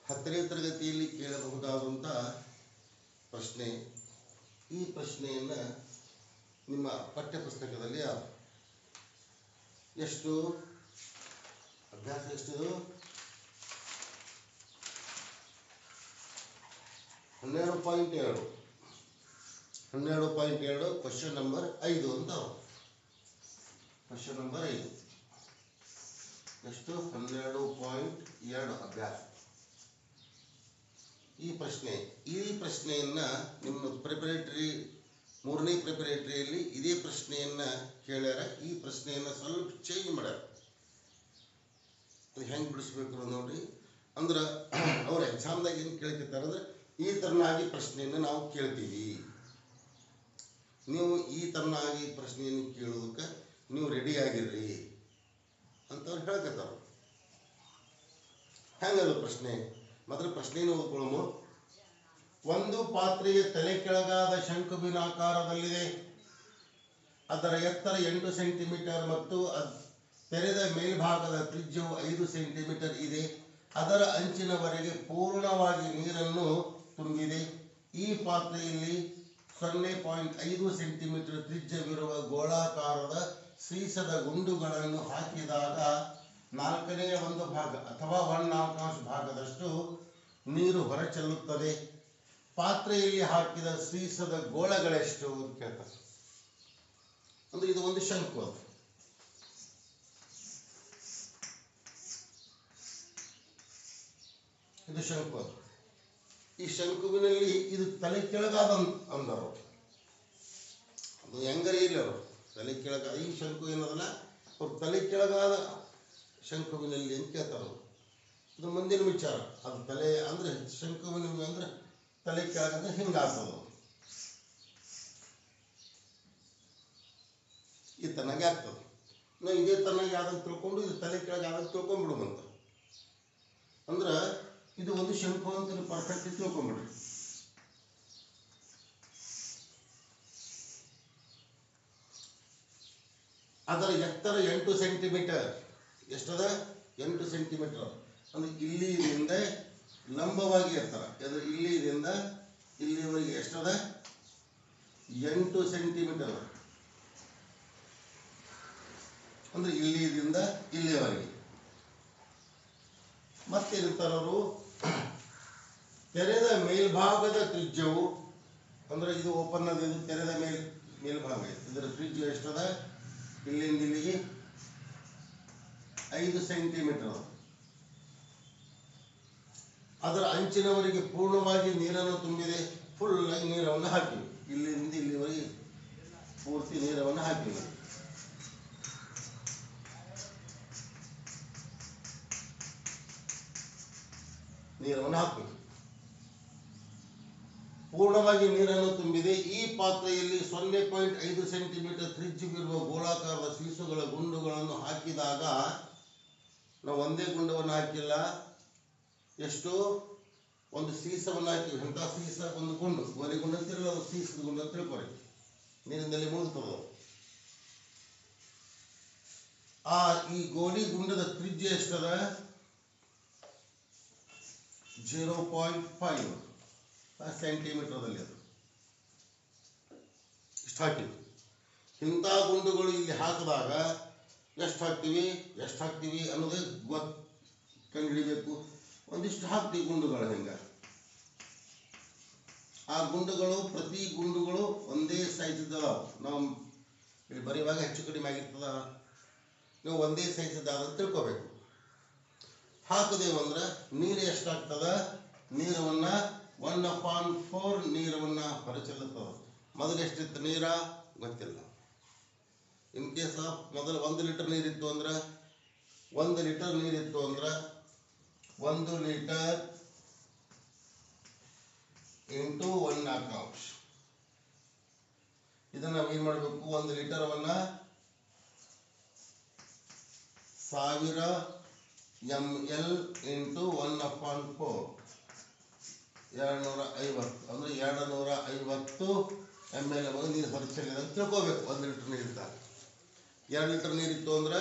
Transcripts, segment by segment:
10ನೇ ತರಗತಿಯಲ್ಲಿ ಕೇಳಬಹುದಾದಂಥ ಪ್ರಶ್ನೆ. ಈ ಪ್ರಶ್ನೆಯನ್ನು ನಿಮ್ಮ ಪಠ್ಯಪುಸ್ತಕದಲ್ಲಿ ಎಷ್ಟು ಅಭ್ಯಾಸ ಎಷ್ಟು 12.2 ಕ್ವಶನ್ ನಂಬರ್ 5 ಅಂತ. ಕ್ವಶನ್ ನಂಬರ್ 5 ಎಷ್ಟು 12.2 ಅಭ್ಯಾಸ. ಈ ಪ್ರಶ್ನೆಯನ್ನ ನಿಮ್ಮ ಪ್ರಿಪರೇಟರಿ 3ನೇ ಪ್ರಿಪರೇಟರಿಯಲ್ಲಿ ಇದೇ ಪ್ರಶ್ನೆಯನ್ನ ಕೇಳ್ಯಾರ. ಈ ಪ್ರಶ್ನೆಯನ್ನ ಸ್ವಲ್ಪ ಚೇಂಜ್ ಮಾಡ್ಯಾರ. ಅದು ಹೆಂಗೆ ಬಿಡಿಸ್ಬೇಕು ನೋಡ್ರಿ. ಅಂದ್ರೆ ಅವ್ರ ಎಕ್ಸಾಮ್ದಾಗ ಏನು ಕೇಳ್ತಿರ್ತಾರೆ ಅಂದ್ರೆ ಈ ಥರನಾಗಿ ಪ್ರಶ್ನೆಯನ್ನು ನಾವು ಕೇಳ್ತೀವಿ, ನೀವು ಈ ಥರನಾಗಿ ಪ್ರಶ್ನೆಯನ್ನು ಕೇಳೋದಕ್ಕೆ ನೀವು ರೆಡಿ ಆಗಿರ್ರಿ ಅಂತವ್ರು ಹೇಳ್ಕತ್ತಾರ. ಹೆಂಗಲ್ಲ ಪ್ರಶ್ನೆ? ಮಾತ್ರ ಪ್ರಶ್ನೆಯನ್ನು ಓದ್ಕೊಳ್ಳೋಣ. ಒಂದು ಪಾತ್ರೆಯ ತಲೆ ಕೆಳಗಾದ ಶಂಕುವಿನ ಆಕಾರದಲ್ಲಿದೆ. ಅದರ ಎತ್ತರ 8 ಸೆಂಟಿಮೀಟರ್ ಮತ್ತು ತೆರೆದ ಮೇಲ್ಭಾಗದ ತ್ರಿಜ್ಯವು 5 ಸೆಂಟಿಮೀಟರ್ ಇದೆ. ಅದರ ಅಂಚಿನವರೆಗೆ ಪೂರ್ಣವಾಗಿ ನೀರನ್ನು ತುಂಬಿದೆ. ಈ ಪಾತ್ರೆಯಲ್ಲಿ 0.5 ಸೆಂಟಿಮೀಟರ್ ತ್ರಿಜ್ಯವಿರುವ ಗೋಳಾಕಾರದ ಸೀಸದ ಗುಂಡುಗಳನ್ನು ಹಾಕಿದಾಗ 1/4 ಭಾಗ ಅಥವಾ 1/4 ಭಾಗದಷ್ಟು ನೀರು ಹೊರಚೆಲ್ಲುತ್ತದೆ. ಪಾತ್ರೆಯಲ್ಲಿ ಹಾಕಿದ ಸೀಸದ ಗೋಳಗಳೆಷ್ಟು ಅಂತ ಕೇಳ್ತಾರೆ. ಅಂದ್ರೆ ಇದು ಒಂದು ಶಂಕು. ಅದು ಇದು ಶಂಕು. ಈ ಶಂಕುವಿನಲ್ಲಿ ಇದು ತಲೆ ಕೆಳಗಾದ ಅಂದರು. ಅದು ಹೆಂಗರಿ ಇಲ್ಲ ಅವರು ತಲೆ ಕೆಳಗಾದ ಈ ಶಂಕು ಏನದಲ್ಲ ಅವ್ರು ತಲೆ ಕೆಳಗಾದ ಶಂಕುವಿನಲ್ಲಿ ಅಂತ ಕೇಳ್ತಾರೆ. ಇದು ಮುಂದಿನ ವಿಚಾರ. ಅದು ತಲೆ ಅಂದ್ರೆ ಶಂಕುವಿನ ಅಂದ್ರೆ ತಲೆ ಕೆಳಗಂದ್ರೆ ಹಿಂಗಾಗ್ತದ. ಈ ತನಗೆ ಆಗ್ತದೆ. ನಾವು ಇದೇ ತನಗೆ ಯಾವ್ದಂತ ತಿಳ್ಕೊಂಡು ಇದು ತಲೆ ಕೆಳಗೆ ಯಾವ್ದಂತ ತಿಳ್ಕೊಂಡ್ಬಿಡುವಂತ. ಅಂದ್ರೆ ಇದು ಒಂದು ಶಂಕು ಅಂತ ನೀವು ಪರ್ಫೆಕ್ಟ್ ತಿಳ್ಕೊಂಬಿಡ್ರಿ. ಅದರ ಎತ್ತರ 8 ಸೆಂಟಿಮೀಟರ್. ಎಷ್ಟದ? 8 ಸೆಂಟಿಮೀಟರ್. ಅಂದ್ರೆ ಇಲ್ಲಿದಿಂದ ಲಂಬವಾಗಿ ಎತ್ತರ ಇಲ್ಲಿದಿಂದ ಇಲ್ಲಿವರೆಗೆ ಎಷ್ಟದ? 8 ಸೆಂಟಿಮೀಟರ್. ಅಂದ್ರೆ ಇಲ್ಲಿದಿಂದ ಇಲ್ಲಿವರೆಗೆ. ಮತ್ತೇನಿರ್ತಾರವರು ತೆರೆದ ಮೇಲ್ಭಾಗದ ತ್ರಿಜ್ಯವು ಅಂದ್ರೆ ಇದು ಓಪನ್ ಅದು, ಇದು ತೆರೆದ ಮೇಲ್ಭಾಗ. ಇದರ ತ್ರಿಜ್ಯ ಎಷ್ಟದ? ಇಲ್ಲಿಂದ ಇಲ್ಲಿಗೆ 5 ಸೆಂಟಿಮೀಟರ್. ಅದರ ಅಂಚಿನವರೆಗೆ ಪೂರ್ಣವಾಗಿ ನೀರನ್ನು ತುಂಬಿದೆ. ಫುಲ್ ಆಗಿ ನೀರನ್ನು ಹಾಕಿವಿ. ಇಲ್ಲಿಂದ ಇಲ್ಲಿವರೆಗೆ ಪೂರ್ತಿ ನೀರನ್ನು ಹಾಕಿವಿ. ನೀರನ್ನು ಹಾಕಬೇಕು. ಪೂರ್ಣವಾಗಿ ನೀರನ್ನು ತುಂಬಿದೆ. ಈ ಪಾತ್ರೆಯಲ್ಲಿ 0.5 ಸೆಂಟಿಮೀಟರ್ ತ್ರಿಜ್ಯವಿರುವ ಗೋಳಾಕಾರದ ಸೀಸುಗಳ ಗುಂಡುಗಳನ್ನು ಹಾಕಿದಾಗ, ನಾವು ಒಂದೇ ಗುಂಡವನ್ನು ಹಾಕಿಲ್ಲ, ಎಷ್ಟು ಒಂದು ಸೀಸವನ್ನು ಹಾಕಿವಿ. ಎಂಥ ಸೀಸ? ಒಂದು ಗುಂಡು, ಗೋಲಿ ಗುಂಡು ಅಂತಿರಲ್ಲ, ಅದು ಸೀಸದ ಗುಂಡು ಅಂತ ತಿಳ್ಕೊರಿ. ನೀರಿನಲ್ಲಿ ಮುಳುಗ್ತದ. ಈ ಗೋಲಿ ಗುಂಡದ ತ್ರಿಜ್ಯ ಎಷ್ಟದ? 0.5 ಸೆಂಟಿಮೀಟರ್ದಲ್ಲಿ. ಅದು ಇಷ್ಟು ಹಾಕಿವಿ. ಇಂಥ ಗುಂಡುಗಳು ಇಲ್ಲಿ ಹಾಕಿದಾಗ ಎಷ್ಟು ಹಾಕ್ತೀವಿ ಅನ್ನೋದೇ ಕಂಡುಹಿಡಿಬೇಕು. ಒಂದಿಷ್ಟು ಹಾಕ್ತೀವಿ ಗುಂಡುಗಳು. ಹೆಂಗ ಆ ಗುಂಡುಗಳು ಪ್ರತಿ ಗುಂಡುಗಳು ಒಂದೇ ಸೈಜ್ ಇದ್ದವ. ನಾವು ಇಲ್ಲಿ ಬರೆಯುವಾಗ ಹೆಚ್ಚು ಕಡಿಮೆ ಆಗಿರ್ತದ. ನೀವು ಒಂದೇ ಸೈಜ್ ಇದ್ದಾವ ಅಂತ ತಿಳ್ಕೋಬೇಕು. ಹಾಕದೇವು ಅಂದ್ರೆ ನೀರು ಎಷ್ಟಾಗ್ತದ? ನೀರವನ್ನ 1/4 ನೀರವನ್ನ ಹೊರಚೆಲ್ಲುತ್ತದೆ. ಮೊದಲು ಎಷ್ಟಿತ್ತು ನೀರ ಗೊತ್ತಿಲ್ಲ. ಇನ್ ಕೇಸ್ ಮೊದಲು 1 ಲೀಟರ್ ನೀರಿತ್ತು ಅಂದ್ರೆ 1 ಲೀಟರ್ 1 ಲೀಟರ್ ಇಂಟು 1/4. ಇದನ್ನ ನಾವು ಏನು ಮಾಡಬೇಕು? 1 ಲೀಟರ್ವನ್ನ 1000 ml ಇಂಟು 1/4 250. ಅಂದ್ರೆ 250 ml ನೀರು ಹೊರಚೆಲ್ಲಿದೆ ಅಂತ ತಿಳ್ಕೋಬೇಕು. 1 ಲೀಟರ್ ನೀರಿದ್ದಾಗ 2 ಲೀಟರ್ ನೀರಿತ್ತು ಅಂದ್ರೆ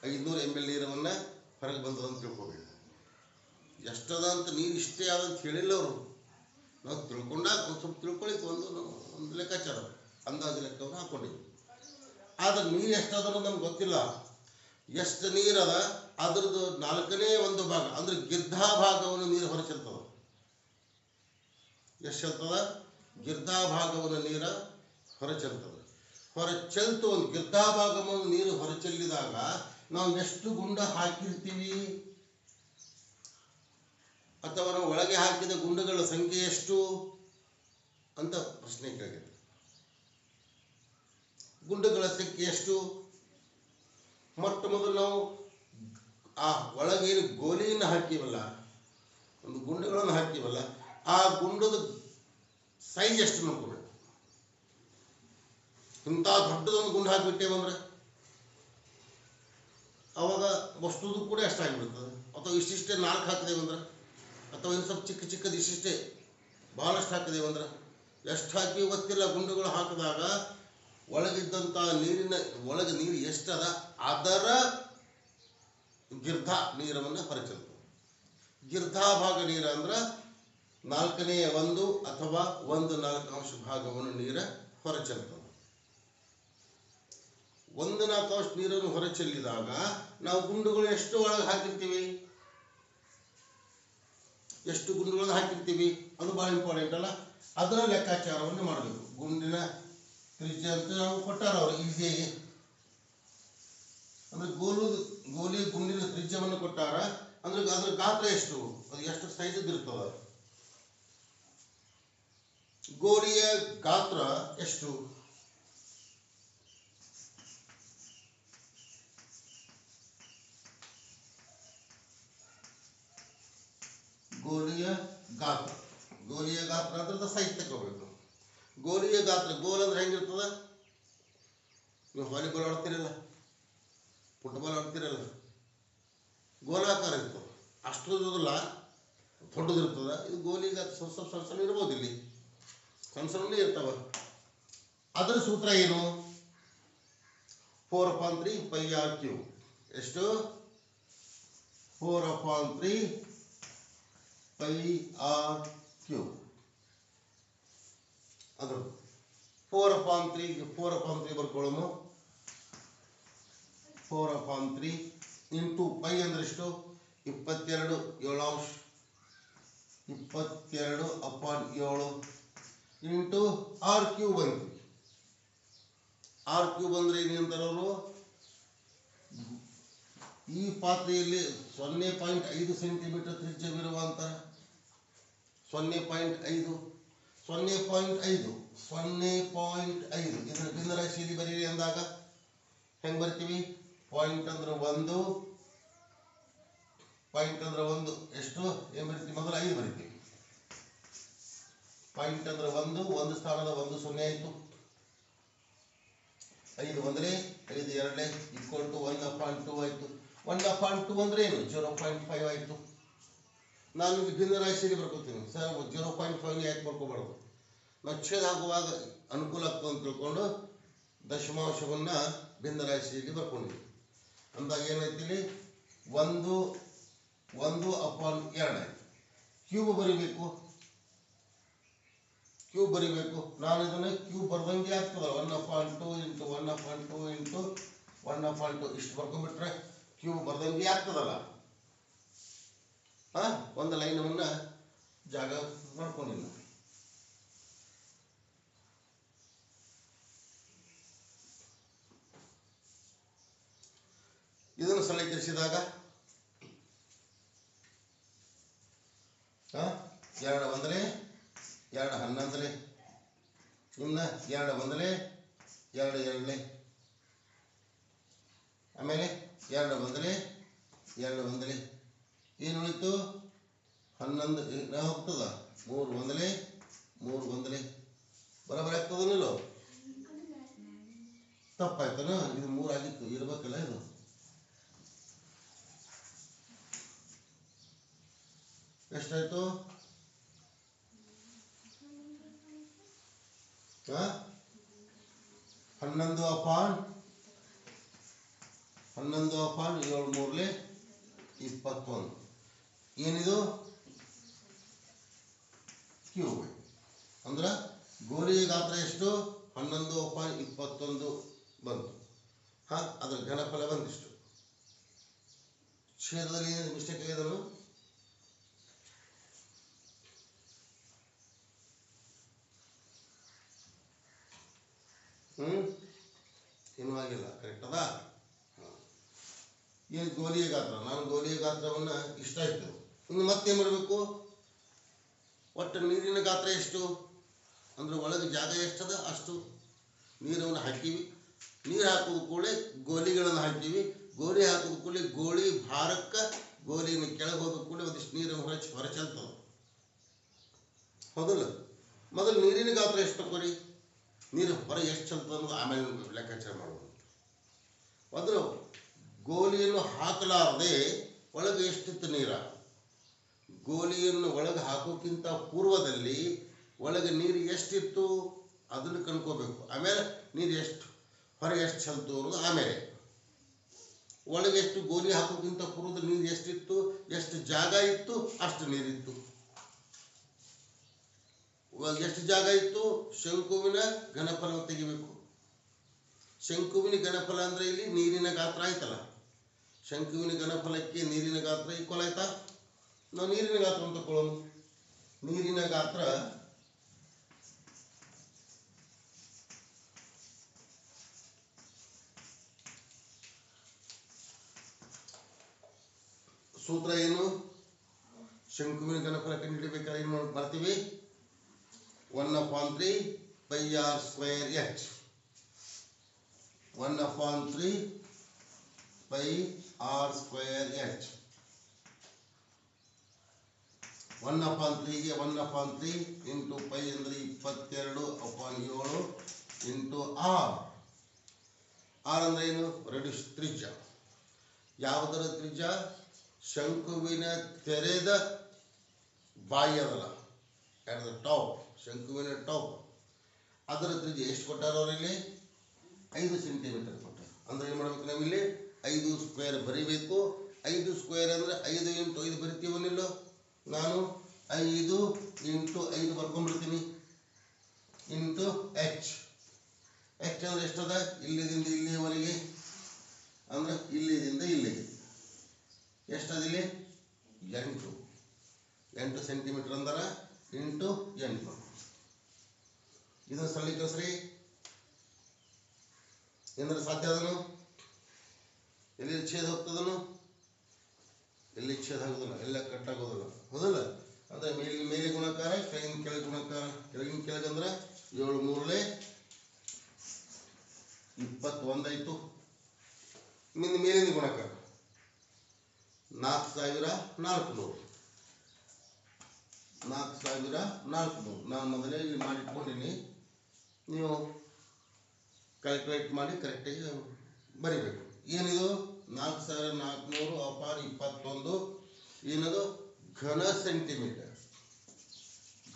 500 ml ನೀರನ್ನು ಹೊರಗೆ ಬಂದದಂತ ತಿಳ್ಕೋಬೇಕು. ಎಷ್ಟದ ಅಂತ ನೀರು ಇಷ್ಟೇ ಆದಂತ ಹೇಳಿಲ್ಲ ಅವರು. ನಾವು ತಿಳ್ಕೊಂಡಾಗ ಒಂದು ಸ್ವಲ್ಪ ತಿಳ್ಕೊಳ್ಳಿಕ್ಕೆ ಒಂದು ಲೆಕ್ಕಾಚಾರ ಅಂದಾಜು ಲೆಕ್ಕವನ್ನು ಹಾಕ್ಕೊಂಡಿವಿ. ಆದ್ರೆ ನೀರು ಎಷ್ಟದ ಅನ್ನೋದು ನಮ್ಗೆ ಗೊತ್ತಿಲ್ಲ. ಎಷ್ಟು ನೀರದ ಅದ್ರದ್ದು 1/4 ಭಾಗ ಅಂದ್ರೆ ಗಿರ್ಧಾ ಭಾಗವನ್ನು ನೀರು ಹೊರಚೆಲ್ತದ. ಎಷ್ಟು ಚೆಲ್ತದ? ಗಿರ್ಧಾ ಭಾಗವನ್ನು ನೀರ ಹೊರಚೆಲ್ತದೆ. ಹೊರಚೆಲ್ತು ಒಂದು ಗಿರ್ಧಾ ಭಾಗವನ್ನು ನೀರು ಹೊರಚೆಲ್ಲಿದಾಗ ನಾವು ಎಷ್ಟು ಗುಂಡ ಹಾಕಿರ್ತೀವಿ ಅಥವಾ ನಾವು ಒಳಗೆ ಹಾಕಿದ ಗುಂಡುಗಳ ಸಂಖ್ಯೆ ಎಷ್ಟು ಅಂತ ಪ್ರಶ್ನೆ ಕೇಳಿದೆ. ಗುಂಡುಗಳ ಸಂಖ್ಯೆ ಎಷ್ಟು? ಮೊಟ್ಟ ಮೊದಲು ನಾವು ಆ ಒಳಗೇನು ಗೋಲಿಯನ್ನು ಹಾಕಿವಲ್ಲ, ಒಂದು ಗುಂಡುಗಳನ್ನು ಹಾಕಿವಲ್ಲ, ಆ ಗುಂಡದ ಸೈಜ್ ಎಷ್ಟು ನೋಡ್ಕೋಬೇಕು. ಇಂಥ ದೊಡ್ಡದೊಂದು ಗುಂಡು ಹಾಕಿಬಿಟ್ಟೇವಂದ್ರೆ ಅವಾಗ ವಸ್ತುದು ಕೂಡ ಎಷ್ಟಾಗಿಬಿಡ್ತದೆ. ಅಥವಾ ಇಷ್ಟಿಷ್ಟೇ 4 ಹಾಕಿದೇವಂದ್ರೆ, ಅಥವಾ ಇನ್ನು ಸ್ವಲ್ಪ ಚಿಕ್ಕ ಚಿಕ್ಕದು ಇಷ್ಟಿಷ್ಟೇ ಭಾಳಷ್ಟು ಹಾಕಿದೇವಂದ್ರೆ ಎಷ್ಟು ಹಾಕಿ ಗೊತ್ತಿಲ್ಲ. ಗುಂಡುಗಳು ಹಾಕಿದಾಗ ಒಳಗಿದ್ದಂಥ ಒಳಗೆ ನೀರು ಎಷ್ಟದ ಅದರ ಗಿರ್ಧಾ ನೀರವನ್ನು ಹೊರಚೆಲ್ತದೆ. ಗಿರ್ಧಾ ಭಾಗ ನೀರು ಅಂದ್ರೆ 1/4 ಅಥವಾ 1/4 ಭಾಗವನ್ನು ನೀರ ಹೊರಚೆಲ್ತದೆ. 1/4 ನೀರನ್ನು ಹೊರಚೆಲ್ಲಿದಾಗ ನಾವು ಗುಂಡುಗಳು ಎಷ್ಟು ಒಳಗೆ ಹಾಕಿರ್ತೀವಿ, ಎಷ್ಟು ಗುಂಡುಗಳನ್ನು ಹಾಕಿರ್ತೀವಿ ಅದು ಭಾಳ ಇಂಪಾರ್ಟೆಂಟ್ ಅಲ್ಲ. ಅದರ ಲೆಕ್ಕಾಚಾರವನ್ನು ಮಾಡಬೇಕು. ಗುಂಡಿನ ತ್ರಿಜ್ಯ ಅಂತ ನಾವು ಕೊಟ್ಟಾರ ಅವರು ಈಸಿಯಾಗಿ. ಅಂದ್ರೆ ಗೋಲಿ ಗುಂಡಿನ ತ್ರಿಜ್ಯವನ್ನು ಕೊಟ್ಟಾರ. ಅಂದ್ರೆ ಅದ್ರ ಗಾತ್ರ ಎಷ್ಟು, ಅದು ಎಷ್ಟು ಸೈಜ್ ಇರ್ತದ. ಗೋಲಿಯ ಗಾತ್ರ ಎಷ್ಟು? ಗೋಲಿಯ ಗಾತ್ರ ಅದ್ರದ ಸೈಜ್ ತಗೋಬೇಕು. ಗೋಲಿಯ ಗಾತ್ರ ಗೋಲ್ ಅಂದ್ರೆ ಹೆಂಗಿರ್ತದ? ನೀವು ವಾಲಿಬಾಲ್ ಆಡ್ತಿರಲ್ಲ, ಫುಟ್ಬಾಲ್ ಆಡ್ತಿರಲ್ಲ, ಗೋಲಾಕಾರ ಇರ್ತದೆ. ಅಷ್ಟೊಂದಲ್ಲ, ದೊಡ್ಡದಿರ್ತದ. ಇದು ಗೋಲಿ ಗಾತ್ರ ಸ್ವಲ್ಪ ಸಣ್ಣ ಸಣ್ಣ ಇರ್ಬೋದು. ಇಲ್ಲಿ ಸಣ್ಣ ಸಣ್ಣ ಇರ್ತಾವ. ಅದರ ಸೂತ್ರ ಏನು? 4/3 πr3. ಎಷ್ಟು? 4/3 πr3. ಅದು 4/3 ಬರ್ಕೊಳ್ಳೋಣ. 4/3 ಇಂಟು ಪೈ ಅಂದ್ರೆ ಎಷ್ಟು? 22 7 22/7 ಇಂಟು r³ ಬಂತು. r³ ಅಂದ್ರೆ ಏನಂತಾರೆ ಅವರು? ಈ ಪಾತ್ರೆಯಲ್ಲಿ 0.5 ಸೆಂಟಿಮೀಟರ್ ತ್ರಿಜ್ಯವಿರುವಂತ 0.5 ಇದರ ಭಿನ್ನರಾಶಿಯಲ್ಲಿ ಬರೀರಿ ಅಂದಾಗ ಹೆಂಗೆ ಬರ್ತೀವಿ? ಪಾಯಿಂಟ್ ಅಂದ್ರೆ 1 ಎಷ್ಟು ಏನು ಬರಿತೀವಿ? ಮೊದಲು 5 ಬರಿತೀವಿ. ಪಾಯಿಂಟ್ ಅಂದ್ರೆ 1 ಸ್ಥಾನದ 1 0 ಆಯಿತು. 5 1 5 2 ಈಕ್ವಲ್ ಟು 1/2 ಆಯಿತು. 1/2 ಅಂದ್ರೆ ಏನು? 0.5 ಆಯಿತು. ನಾನು ಇಲ್ಲಿ ಭಿನ್ನ ರಾಶಿಯಲ್ಲಿ ಬರ್ಕೋತೀನಿ ಸರ್. 0.5 ಯಾಕೆ ಬರ್ಕೋಬಾರ್ದು? ನಾವು ಛೇದ ಹಾಕುವಾಗ ಅನುಕೂಲ ಆಗ್ತದೆ ಅಂತ ತಿಳ್ಕೊಂಡು ದಶಮಾಂಶವನ್ನು ಭಿನ್ನ ರಾಶಿಯಲ್ಲಿ ಬರ್ಕೊಂಡಿದ್ವಿ. ಅಂದಾಗ ಏನಾಯ್ತು? 1/2 ಆಯ್ತು. ಕ್ಯೂಬ್ ಬರಿಬೇಕು. ನಾನು ಇದನ್ನು ಕ್ಯೂಬ್ ಬರ್ದಂಗೆ ಆಗ್ತದ. 1/2 ಇಂಟು 1/2 ಇಂಟು 1/2 ಇಷ್ಟು ಬರ್ಕೊಂಡ್ಬಿಟ್ರೆ ಕ್ಯೂಬ್ ಬರ್ದಂಗೆ ಆಗ್ತದಲ್ಲ. ಒಂದು ಲೈನವನ್ನು ಜಾಗ ಮಾಡ್ಕೊಂಡಿಲ್ಲ. ಇದನ್ನು ಸರಳೀಕರಿಸಿದಾಗ 2 1 2 11 ಇನ್ನು 2 1 2 2 ಆಮೇಲೆ 2 1 2 1 ಏನು ಉಳಿತು? 11 ಹೋಗ್ತದ. 3 1 3 1 ಬರೋಬರಿ ಆಗ್ತದನಿಲ್ಲ? ತಪ್ಪಾಯ್ತಾನ? ಇದು 3 ಆಗಿತ್ತು ಇರ್ಬೇಕಲ್ಲ. ಇದು ಎಷ್ಟಾಯ್ತು? 11/7 3 21. ಏನಿದು ಕ್ಯೂಬ್. ಅಂದ್ರೆ ಗೋಲಿಯ ಗಾತ್ರ ಎಷ್ಟು 11/21 ಬಂತು. ಅದರ ಘನಫಲ ಬಂದಿಷ್ಟು. ಛೇದದಲ್ಲಿ ಏನೇನು ಮಿಸ್ಟೇಕ್ ಆಗಿದನು? ಇನ್ನೂ ಆಗಿಲ್ಲ. ಕರೆಕ್ಟ್ ಅದ? ಏನು ಗೋಲಿಯ ಗಾತ್ರ? ನಾನು ಗೋಲಿಯ ಗಾತ್ರವನ್ನು ಇಷ್ಟ ಆಯ್ತು. ಇನ್ನು ಮತ್ತೇನು ಮಾಡಬೇಕು? ಒಟ್ಟು ನೀರಿನ ಗಾತ್ರ ಎಷ್ಟು ಅಂದ್ರೆ ಒಳಗೆ ಜಾಗ ಎಷ್ಟದ ಅಷ್ಟು ನೀರನ್ನು ಹಾಕೀವಿ. ನೀರು ಹಾಕೋದು ಕೂಡ ಗೋಲಿಗಳನ್ನು ಹಾಕೀವಿ. ಗೋಲಿ ಹಾಕೋದು ಕೂಡ ಗೋಲಿ ಭಾರಕ್ಕೆ ಗೋಲಿನ ಕೆಳಗೆ ಹೋದ ಕೂಡ ಒಂದಿಷ್ಟು ನೀರನ್ನು ಹೊರಚಲ್ತದೆ. ಹೌದಲ್ಲ? ಮೊದಲು ನೀರಿನ ಗಾತ್ರ ಎಷ್ಟು ತಗೋರಿ, ನೀರು ಹೊರಗೆ ಎಷ್ಟು ಚಲ್ತದೆ ಅನ್ನೋದು ಆಮೇಲೆ ಲೆಕ್ಕಾಚಾರ ಮಾಡುವುದು. ಅಂದ್ರೆ ಗೋಲಿಯನ್ನು ಹಾಕಲಾರದೆ ಒಳಗೆ ಎಷ್ಟಿತ್ತು ನೀರ, ಗೋಲಿಯನ್ನು ಒಳಗೆ ಹಾಕೋಕ್ಕಿಂತ ಪೂರ್ವದಲ್ಲಿ ಒಳಗೆ ನೀರು ಎಷ್ಟಿತ್ತು ಅದನ್ನು ಕಂಡ್ಕೋಬೇಕು. ಆಮೇಲೆ ನೀರು ಎಷ್ಟು ಹೊರಗೆ ಎಷ್ಟು ಚಲ್ತು ಅನ್ನೋದು ಆಮೇಲೆ. ಒಳಗೆ ಎಷ್ಟು ಗೋಲಿ ಹಾಕೋಕ್ಕಿಂತ ಪೂರ್ವದಲ್ಲಿ ನೀರು ಎಷ್ಟಿತ್ತು, ಎಷ್ಟು ಜಾಗ ಇತ್ತು ಅಷ್ಟು ನೀರಿತ್ತು. ಎಷ್ಟು ಜಾಗ ಇತ್ತು? ಶಂಕುವಿನ ಘನಫಲವನ್ನು ತೆಗಿಬೇಕು. ಶಂಕುವಿನ ಘನಫಲ ಅಂದರೆ ಇಲ್ಲಿ ನೀರಿನ ಗಾತ್ರ ಆಯ್ತಲ್ಲ. ಶಂಕುವಿನ ಘನಫಲಕ್ಕೆ ನೀರಿನ ಗಾತ್ರ ಈಕ್ವಲ್ ಆಯ್ತಾ? ನಾವು ನೀರಿನ ಗಾತ್ರ ಅಂತ ತಗೊಳ್ಳೋಣ. ನೀರಿನ ಗಾತ್ರ ಸೂತ್ರ ಏನು? ಶಂಕುವಿನ ಘನಫಲ ಕಂಡುಹಿಡಿಬೇಕಾದ್ರೆ ಏನು ಮಾಡ್ತೀವಿ? 1/3 πr²h. 1/3 πr²h. 1/3ಗೆ 1/3 ಇಂಟು ಪೈ ಅಂದರೆ 22/7 ಇಂಟು ಆರ್. ಆರ್ ಅಂದರೆ ಏನು? ರೆಡ್ಯೂಸ್ ತ್ರಿಜ್ಯ. ಯಾವುದರ ತ್ರಿಜ್ಯ? ಶಂಕುವಿನ ತೆರೆದ ಬಾಯಿ ಅದಲ್ಲ, ಅಟ್ ದ ಟಾಪ್, ಶಂಕುವಿನ ಟಾಪ್, ಅದರ ತ್ರಿಜ್ಯ ಎಷ್ಟು ಕೊಟ್ಟಾರ ಅವರಲ್ಲಿ? 5 ಸೆಂಟಿಮೀಟರ್ ಕೊಟ್ಟಾರ. ಅಂದ್ರೆ ಏನು ಮಾಡಬೇಕು ನಾವಿಲ್ಲಿ? 5 ಸ್ಕ್ವೇರ್ ಬರಿಬೇಕು. 5 ಸ್ಕ್ವೇರ್ ಅಂದರೆ 5 ಇಂಟು 5 ಬರಿತೀವನಿಲ್ಲೋ? ನಾನು 5 ಇಂಟು 5 ಬರ್ಕೊಂಡ್ಬಿಡ್ತೀನಿ. Into H. ಎಚ್ ಅಂದರೆ ಎಷ್ಟದ? ಇಲ್ಲಿದಿಂದ ಇಲ್ಲಿವರೆಗೆ ಅಂದ್ರೆ ಇಲ್ಲಿದಿಂದ ಇಲ್ಲಿಗೆ ಎಷ್ಟದಿಲ್ಲಿ? 8 ಸೆಂಟಿಮೀಟರ್ ಅಂದ್ರೆ ಇಂಟು 8. ಇದನ್ನು ಸರಳೀಕರಿಸ್ರಿ. ಏನಾರ ಸಾಧ್ಯ ಅದನು? ಎಲ್ಲಿ ಛೇದ ಹೋಗ್ತದನು? ಎಲ್ಲಿ ಛೇದ ಆಗೋದಿಲ್ಲ, ಎಲ್ಲ ಕಟ್ಟಾಗೋದಿಲ್ಲ. ಹೌದಲ್ಲ? ಅಂದರೆ ಮೇಲೆ ಗುಣಾಕಾರ, ಕೆಳಗಿನ ಕೆಳಗೆ ಗುಣಾಕಾರ. ಕೆಳಗಿನ ಕೆಳಗೆ ಅಂದ್ರೆ 7 3 21 ಆಯಿತು. ಇನ್ನು ಮೇಲಿನ ಗುಣಾಕಾರ 4400. 4400 ನಾನು ಮೊದಲೇ ಇಲ್ಲಿ ಮಾಡಿಟ್ಕೊಂಡಿನಿ. ನೀವು ಕ್ಯಾಲ್ಕುಲೇಟ್ ಮಾಡಿ ಕರೆಕ್ಟಾಗಿ ಬರಿಬೇಕು. ಏನಿದು? 4400/21 ಏನದು? ಘನ ಸೆಂಟಿಮೀಟರ್.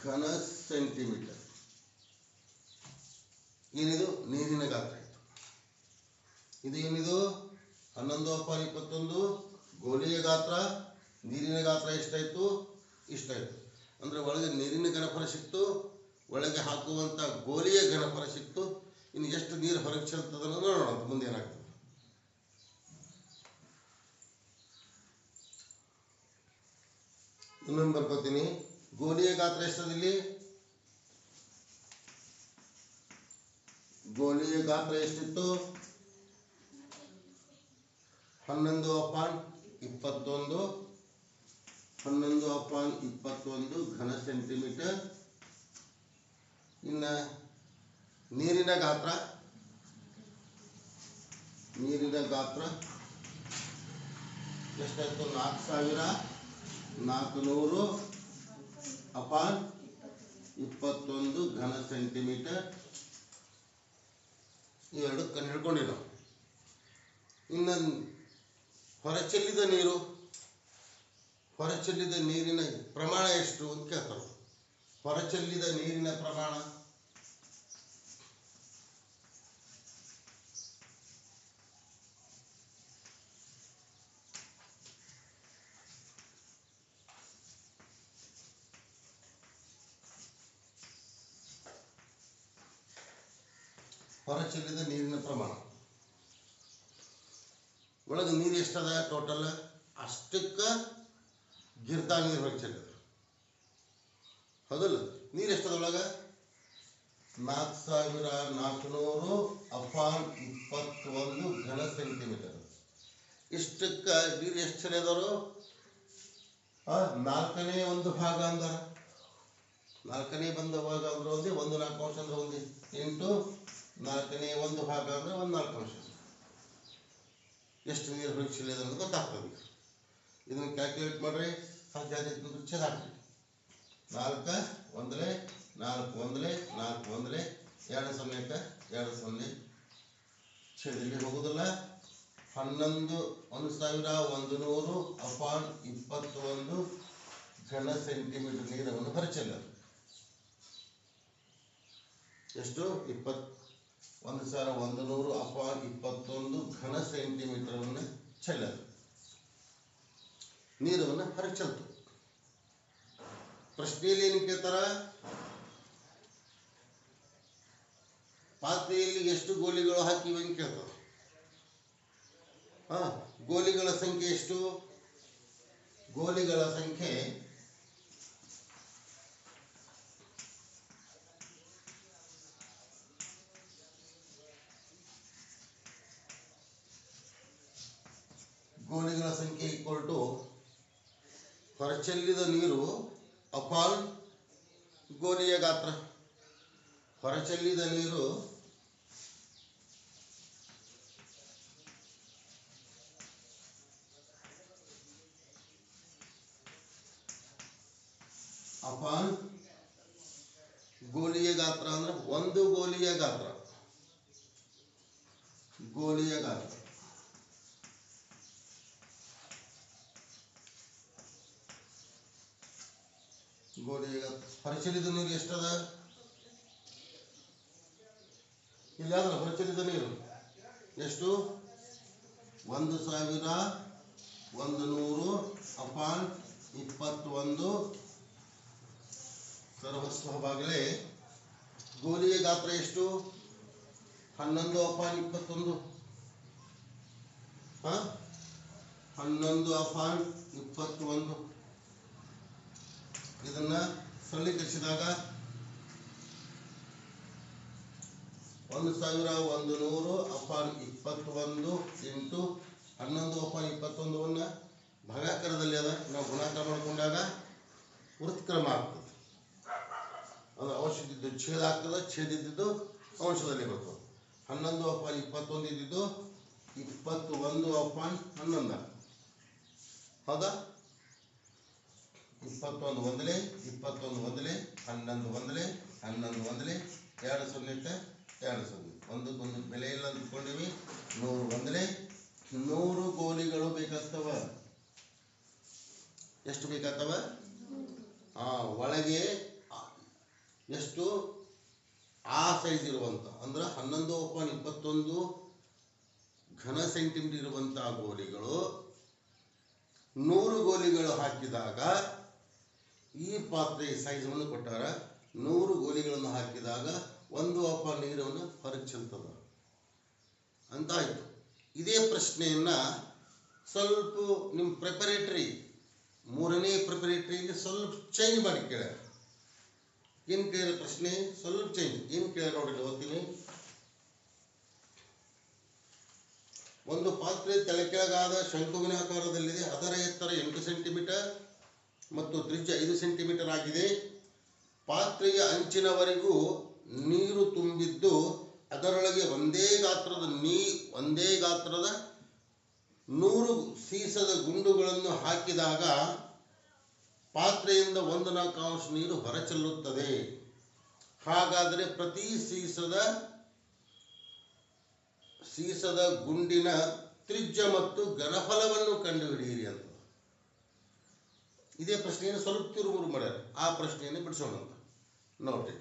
ಘನ ಸೆಂಟಿಮೀಟರ್. ಏನಿದು? ನೀರಿನ ಗಾತ್ರ ಆಯಿತು. ಇದು ಏನಿದು? 11/21 ಗೋಲಿಯ ಗಾತ್ರ. ನೀರಿನ ಗಾತ್ರ ಎಷ್ಟಾಯಿತು? ಇಷ್ಟಾಯಿತು. ಅಂದರೆ ಒಳಗೆ ನೀರಿನ ಘನಫಲ ಸಿಕ್ತು, ಒಳಗೆ ಹಾಕುವಂಥ ಗೋಲಿಯ ಘನಫಲ ಸಿಕ್ತು. ಇನ್ನು ಎಷ್ಟು ನೀರು ಹೊರಗೆ ಚೆಲ್ತದ ನೋಡೋಣ ಅಂತ ಮುಂದೆ ಏನಾಗ್ತದೆ. ಇನ್ನೊಂದು ಬರ್ಕೋತೀನಿ. ಗೋಲಿಯ ಗಾತ್ರ ಎಷ್ಟದಿಲ್ಲಿ? ಗೋಲಿಯ ಗಾತ್ರ ಎಷ್ಟಿತ್ತು? 11/21 11/21 ಘನ ಸೆಂಟಿಮೀಟರ್. ಇನ್ನು ನೀರಿನ ಗಾತ್ರ ಎಷ್ಟಾಯಿತು? 4400/21 ಘನ ಸೆಂಟಿಮೀಟರ್. ಇವೆರಡು ಕಂಡು ಹಿಡ್ಕೊಂಡಿಲ್ಲ. ಇನ್ನು ಹೊರಚೆಲ್ಲಿದ ನೀರಿನ ಪ್ರಮಾಣ ಎಷ್ಟು ಅಂತ ಕೇಳ್ತಾರೆ. ಹೊರಚೆಲ್ಲಿದ ನೀರಿನ ಪ್ರಮಾಣ ಹೊರಚೆಲ್ಲಿದ ನೀರಿನ ಪ್ರಮಾಣ. ಒಳಗೆ ನೀರು ಎಷ್ಟದ ಟೋಟಲ್ ಅಷ್ಟಕ್ಕೆ ಗಿರ್ತಾ ನೀರು ಹೊರಗೆ ಚೆಲ್ಲಿದ. ಹೌದಲ್ಲ? ನೀರು ಎಷ್ಟದ ಒಳಗೆ 4400/21 ಘನ ಸೆಂಟಿಮೀಟರ್. ಇಷ್ಟಕ್ಕೆ ನೀರು ಎಷ್ಟು ಚೆಲ್ಲಿದವರು? 4ನೇ ಒಂದು ಭಾಗ ಅಂದಾರ. 4ನೇ ಒಂದು ಭಾಗ ಅಂದ್ರೆ ಒಂದೇ, 1/4 ಅಂದ್ರೆ ಒಂದೇ, ಇಂಟು 4ನೇ ಒಂದು ಭಾಗ ಅಂದ್ರೆ 1/4. ಎಷ್ಟು ನೀರು ಹೊರಗೆ ಚೆಲ್ಲಿದ ಅನ್ನೋದು ಗೊತ್ತಾಗ್ತದೆ. ಇದನ್ನು ಕ್ಯಾಲ್ಕುಲೇಟ್ ಮಾಡ್ರಿ. ಸಾಧ್ಯ ಛೇದ ಹಾಕ್ರಿ. 4 ಒಂದಲೇ 4 ಒಂದಲೇ 4 ಒಂದಲೇ 2 ಸಮಯಕ್ಕೆ 2 0 ಛೇದಲ್ಲಿ ಹೋಗುದಿಲ್ಲ. 11,100/21 ಘನ ಸೆಂಟಿಮೀಟರ್ ನೀರನ್ನು ಹೊರಚೆಲ್ಲದು. ಎಷ್ಟು? 11,100/21 ಘನ ಸೆಂಟಿಮೀಟರನ್ನು ಚೆಲ್ಲದು. ನೀರನ್ನು ಹೊರಚೆಲ್ತು. ಪ್ರಶ್ನೆಯಲ್ಲಿ ಏನು ಕೇಳ್ತಾರ? ಪಾತ್ರೆಯಲ್ಲಿ ಎಷ್ಟು ಗೋಲಿಗಳು ಹಾಕಿವೆ ಅಂತ ಕೇಳ್ತಾರೆ. ಗೋಲಿಗಳ ಸಂಖ್ಯೆ ಎಷ್ಟು? ಗೋಲಿಗಳ ಸಂಖ್ಯೆ ಈಕ್ವಲ್ ಟು ಹೊರಚೆಲ್ಲಿದ ನೀರು ಅಪಾನ್ ಗೋಲಿಯ ಗಾತ್ರ. ಹೊರಚೆಲ್ಲಿದ ನೀರು ಅಪಾನ್ ಗೋಲಿಯ ಗಾತ್ರ ಅಂದ್ರೆ ಒಂದು ಗೋಲಿಯ ಗಾತ್ರ. ಗೋಲಿಯ ಗಾತ್ರ ಹೊರಚೆಲ್ಲಿದ ನೀರು ಎಷ್ಟದ? ಇಲ್ಲಿ ಯಾವ್ದಲ್ಲ ಹೊರಚೆಲ್ಲಿದ ನೀರು ಎಷ್ಟು? 1,100/21 ಸರ್ವಸ್ವಭಾಗಲೇ. ಗೋಲಿಯ ಗಾತ್ರ ಎಷ್ಟು? 11/21. 11/21. ಇದನ್ನ ಸರಳೀಕರಿಸಿದಾಗ 1,100/21 ಇಂಟು 11/21 ಭಾಗಾಕಾರದಲ್ಲಿ ಅದ. ನಾವು ಗುಣಾಕಾರ ಮಾಡಿಕೊಂಡಾಗ ವೃತ್ಕ್ರಮ ಆಗ್ತದೆ. ಅದು ಅಂಶದಿದ್ದು ಛೇದ ಆಗ್ತದೆ, ಛೇದ ಇದ್ದಿದ್ದು ಅಂಶದಲ್ಲಿ ಬರ್ತದೆ. 11/21 ಇದ್ದಿದ್ದು 21/11. ಹೌದಾ? 21 ಒಂದಲೇ 21 ಒಂದಲೇ 11 ಒಂದಲೇ 11 ಒಂದಲೇ 2 0ಕ್ಕೆ 2 0. ಒಂದಕ್ಕೊಂದು ಬೆಲೆ ಇಲ್ಲ ಅಂದ್ಕೊಂಡಿವಿ. 100 ಒಂದಲೇ 100 ಗೋಲಿಗಳು ಬೇಕಾಗ್ತವ. ಎಷ್ಟು ಬೇಕಾಗ್ತವ? ಒಳಗೆ ಎಷ್ಟು ಆ ಸೈಜ್ ಇರುವಂಥ ಅಂದ್ರೆ 11/21 ಘನ ಸೆಂಟಿಮೀಟರ್ ಇರುವಂತಹ ಗೋಲಿಗಳು 100 ಗೋಲಿಗಳು ಹಾಕಿದಾಗ ಈ ಪಾತ್ರೆ ಸೈಜನ್ನು ಕೊಟ್ಟಾರ. 100 ಗೋಲಿಗಳನ್ನು ಹಾಕಿದಾಗ 1 ಅಪ ನೀರನ್ನು ಹೊರಗೆ ಚೆಲ್ತದ ಅಂತ ಆಯಿತು. ಇದೇ ಪ್ರಶ್ನೆಯನ್ನ ಸ್ವಲ್ಪ ನಿಮ್ಮ ಪ್ರಿಪರೇಟರಿ 3ನೇ ಪ್ರಿಪರೇಟರಿಯಲ್ಲಿ ಸ್ವಲ್ಪ ಚೇಂಜ್ ಮಾಡಿ ಕೇಳ್ಯಾರ. ಏನು ಕೇಳಿದ ಪ್ರಶ್ನೆ? ಸ್ವಲ್ಪ ಚೇಂಜ್. ಏನು ಕೇಳ ನೋಡಿ ಓದ್ತೀನಿ. ಒಂದು ಪಾತ್ರೆ ತಲೆಕೆಳಗಾದ ಶಂಕುವಿನ ಆಕಾರದಲ್ಲಿದೆ. ಅದರ ಎತ್ತರ 8 ಸೆಂಟಿಮೀಟರ್ ಮತ್ತು ತ್ರಿಜ್ಯ 5 ಸೆಂಟಿಮೀಟರ್ ಆಗಿದೆ. ಪಾತ್ರೆಯ ಅಂಚಿನವರೆಗೂ ನೀರು ತುಂಬಿದ್ದು ಅದರೊಳಗೆ ಒಂದೇ ಗಾತ್ರದ 100 ಸೀಸದ ಗುಂಡುಗಳನ್ನು ಹಾಕಿದಾಗ ಪಾತ್ರೆಯಿಂದ 1/4 ನೀರು ಹೊರಚೆಲ್ಲುತ್ತದೆ. ಹಾಗಾದರೆ ಪ್ರತಿ ಸೀಸದ ಗುಂಡಿನ ತ್ರಿಜ್ಯ ಮತ್ತು ಘನಫಲವನ್ನು ಕಂಡುಹಿಡಿಯಿರಿ ಅಂತ. ಇದೇ ಪ್ರಶ್ನೆಯನ್ನು ಸ್ವಲ್ಪ ತಿರುಮುರು ಮಾಡ್ಯಾರ. ಆ ಪ್ರಶ್ನೆಯನ್ನು ಬಿಡಿಸೋಣ ಅಂತ ನೋಡಿ.